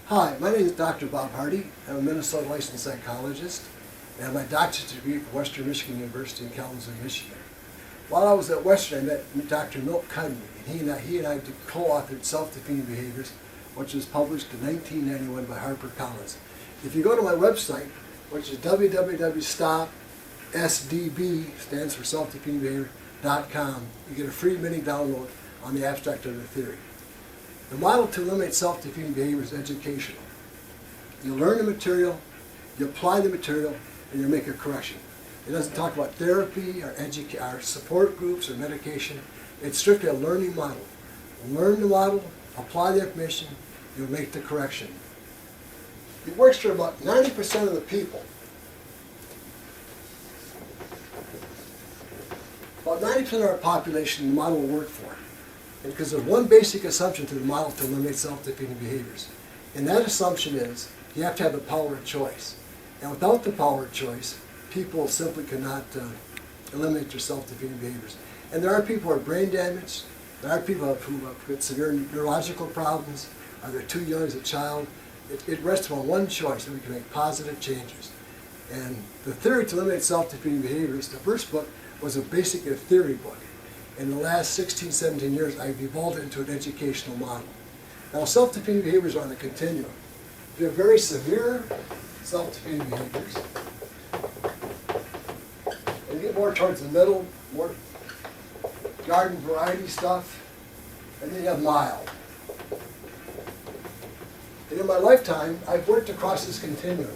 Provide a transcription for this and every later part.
Hi, my name is Dr. Bob Hardy. I'm a Minnesota licensed psychologist, and I have my doctorate degree from Western Michigan University in Kalamazoo, Michigan. While I was at Western, I met Dr. Milt Cudney, and he and I co-authored Self-Defeating Behaviors, which was published in 1991 by HarperCollins. If you go to my website, which is www.stopsdb, stands for self-defeating-behavior.com, you get a free mini download on the abstract of the theory. The model to eliminate self-defeating behavior is educational. You learn the material, you apply the material, and you make a correction. It doesn't talk about therapy or support groups or medication. It's strictly a learning model. Learn the model, apply the information, you'll make the correction. It works for about 90% of the people. About 90% of our population the model will work for. And because there's one basic assumption to the model to eliminate self-defeating behaviors. And that assumption is you have to have the power of choice. And without the power of choice, people simply cannot eliminate their self-defeating behaviors. And there are people who are brain damaged. There are people who have got severe neurological problems, or they're too young as a child. It rests on one choice, and we can make positive changes. And the theory to eliminate self-defeating behaviors, the first book was basically a theory book. In the last 16, 17 years, I've evolved it into an educational model. Now, self-defeating behaviors are on a continuum. If you have very severe self-defeating behaviors, and you get more towards the middle, more garden variety stuff, and then you have mild. And in my lifetime, I've worked across this continuum.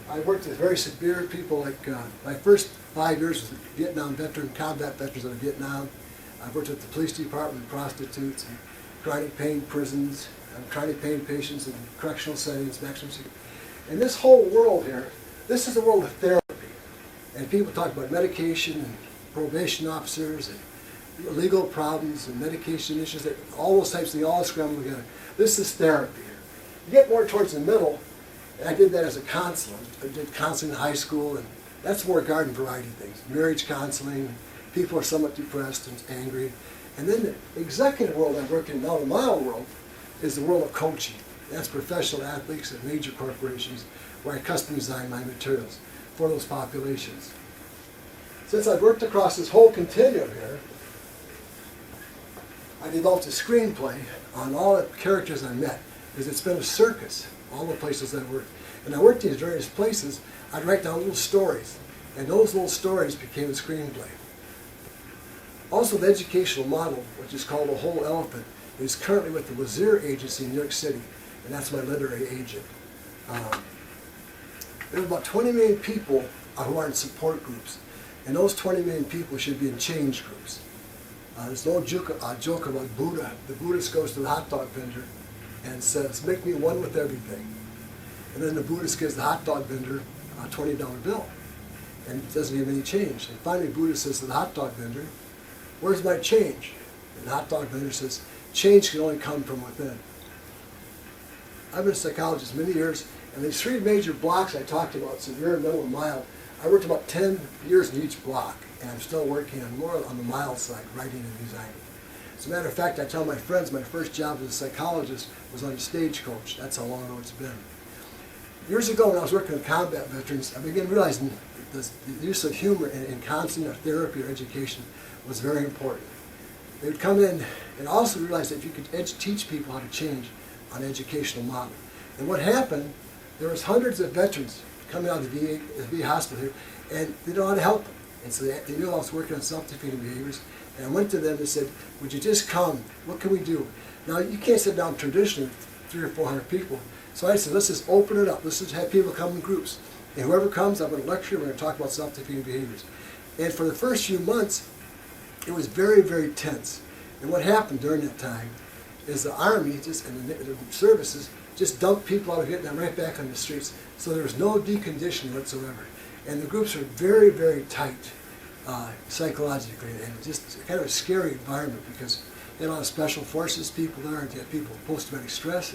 I've worked with very severe people, like my first 5 years was Vietnam veteran, combat veterans out of Vietnam. I've worked with the police department, prostitutes, and chronic pain prisons, and chronic pain patients in correctional settings, maximum security. And this whole world here, this is the world of therapy. And people talk about medication and probation officers and legal problems and medication issues, all those types of things all scrambled together. This is therapy here. You get more towards the middle, and I did that as a counselor. I did counseling in high school, and that's more garden variety things. Marriage counseling, people are somewhat depressed and angry. And then the executive world I'm working in now, the model world, is the world of coaching. That's professional athletes at major corporations where I custom design my materials for those populations. Since I've worked across this whole continuum here, I developed a screenplay on all the characters I met, because it's been a circus, all the places I worked. And I worked in these various places, I'd write down little stories, and those little stories became a screenplay. Also, the educational model, which is called The Whole Elephant, is currently with the Wazir Agency in New York City, and that's my literary agent. There are about 20 million people who are in support groups, and those 20 million people should be in change groups. There's no joke about Buddha. The Buddhist goes to the hot dog vendor and says, "Make me one with everything." And then the Buddhist gives the hot dog vendor a $20 bill, and it doesn't give any change. And finally, Buddha says to the hot dog vendor, "Where's my change?" And the hot dog vendor says, "Change can only come from within." I've been a psychologist many years, and these three major blocks I talked about, severe, middle, and mild, I worked about 10 years in each block, and I'm still working on more on the mild side, writing and designing. As a matter of fact, I tell my friends my first job as a psychologist was on a stagecoach. That's how long ago it's been. Years ago, when I was working with combat veterans, I began realizing the use of humor in counseling or therapy or education was very important. They would come in and also realize that if you could teach people how to change on an educational model. And what happened, there was hundreds of veterans coming out of the VA hospital here, and they didn't know how to help them. And so they knew I was working on self-defeating behaviors, and I went to them and said, "Would you just come? What can we do?" Now, you can't sit down traditionally with 300 or 400 people. So I said, let's just open it up. Let's just have people come in groups. And whoever comes, I'm going to lecture, we're going to talk about self-defeating behaviors. And for the first few months, it was very, very tense. And what happened during that time is the Army and the services just dumped people out of Vietnam right back on the streets. So there was no deconditioning whatsoever. And the groups are very, very tight psychologically, and just kind of a scary environment because you had a lot of special forces people there, and you had people with post-traumatic stress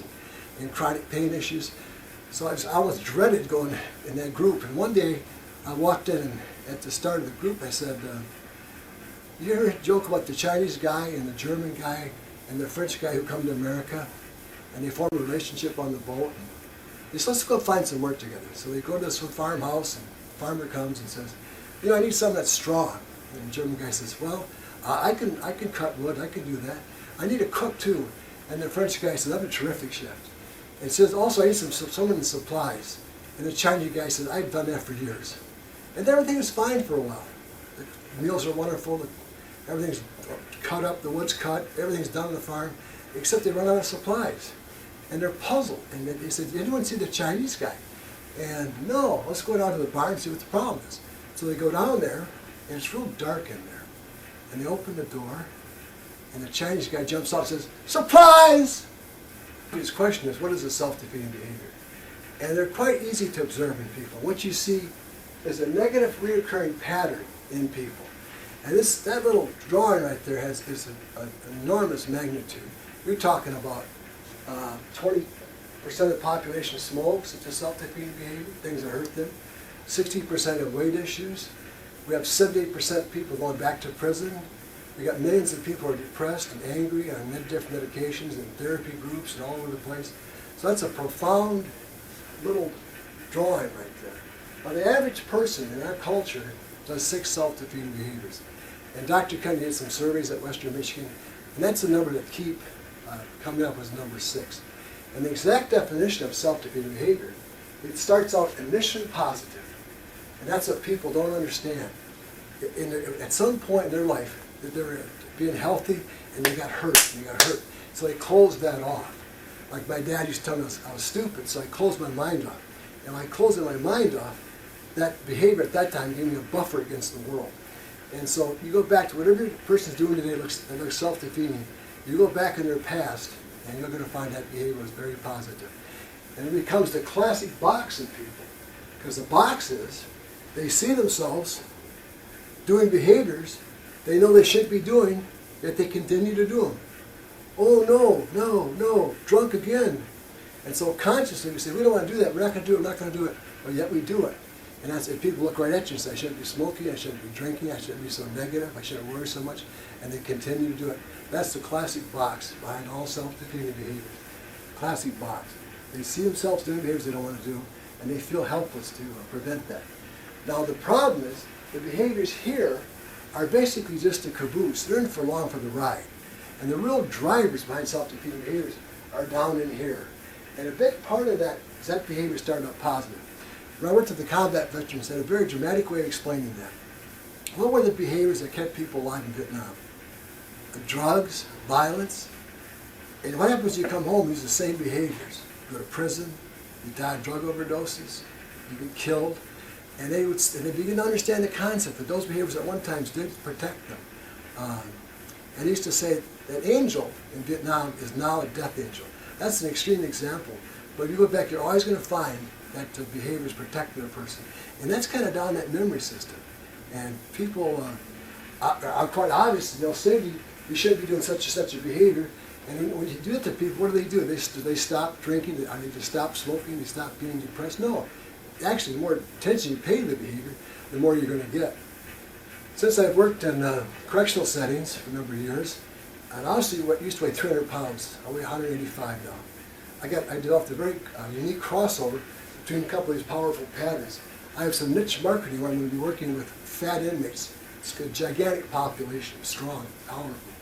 and chronic pain issues. So I was dreaded going in that group. And one day I walked in, and at the start of the group I said, "You ever joke about the Chinese guy and the German guy and the French guy who come to America?" and they form a relationship on the boat. And they say, let's go find some work together. So they go to this farmhouse, and the farmer comes and says, I need something that's strong. And the German guy says, well, I can cut wood, I can do that. I need a cook too. And the French guy says, I'm a terrific chef. And says, also I need someone in supplies. And the Chinese guy says, I've done that for years. And everything was fine for a while. The meals are wonderful, everything's cut up, the wood's cut, everything's done on the farm, except they run out of supplies. And they're puzzled. And they said, did anyone see the Chinese guy? And no, let's go down to the barn and see what the problem is. So they go down there, and it's real dark in there. And they open the door, and the Chinese guy jumps off and says, surprise! His question is, what is a self-defeating behavior? And they're quite easy to observe in people. What you see is a negative reoccurring pattern in people. And that little drawing right there is an enormous magnitude. You're talking about 20% of the population smokes. It's a self-defeating behavior, things that hurt them. 60% of weight issues. We have 78% of people going back to prison. We got millions of people who are depressed and angry on many different medications and therapy groups and all over the place. So that's a profound little drawing right there. Now the average person in our culture does 6 self-defeating behaviors. And Dr. Kennedy did some surveys at Western Michigan, and that's the number that keep coming up as number 6. And the exact definition of self-defeating behavior, it starts out initially positive. And that's what people don't understand. At some point in their life, they were being healthy and they got hurt. So they closed that off. Like my dad used to tell me I was stupid, so I closed my mind off. And when I closed my mind off, that behavior at that time gave me a buffer against the world. And so you go back to whatever the person's doing today that looks self-defeating, you go back in their past and you're going to find that behavior was very positive. And it becomes the classic box in people. Because the box is, they see themselves doing behaviors they know they should be doing, yet they continue to do them. Oh no, drunk again. And so consciously we say, we don't want to do that, we're not going to do it, we're not going to do it. But yet we do it. And that's if people look right at you and say, I shouldn't be smoking, I shouldn't be drinking, I shouldn't be so negative, I shouldn't worry so much, and they continue to do it. That's the classic box behind all self-defeating behaviors. Classic box. They see themselves doing behaviors they don't want to do, and they feel helpless to prevent that. Now the problem is, the behaviors here are basically just a caboose. They're in for long for the ride. And the real drivers behind self-defeating behaviors are down in here. And a big part of that is that behavior starting out positive. When I worked with the combat veterans, they had a very dramatic way of explaining that. What were the behaviors that kept people alive in Vietnam? Drugs, violence. And what happens when you come home? These are the same behaviors. You go to prison, you die of drug overdoses, you get killed. And they begin to understand the concept that those behaviors at one time did protect them. And he used to say that angel in Vietnam is now a death angel. That's an extreme example. But if you go back, you're always going to find that the behaviors protected a person. And that's kind of down that memory system. And people are quite obvious, they'll say to you, you shouldn't be doing such and such a behavior. And when you do it to people, what do? Do they stop drinking? Do they stop smoking? Do they stop being depressed? No. Actually, the more attention you pay to the behavior, the more you're going to get. Since I've worked in correctional settings for a number of years, and honestly, what used to weigh 300 pounds, I weigh 185 now. I developed a very unique crossover between a couple of these powerful patterns. I have some niche marketing where I'm going to be working with fat inmates. It's a gigantic population, strong, powerful.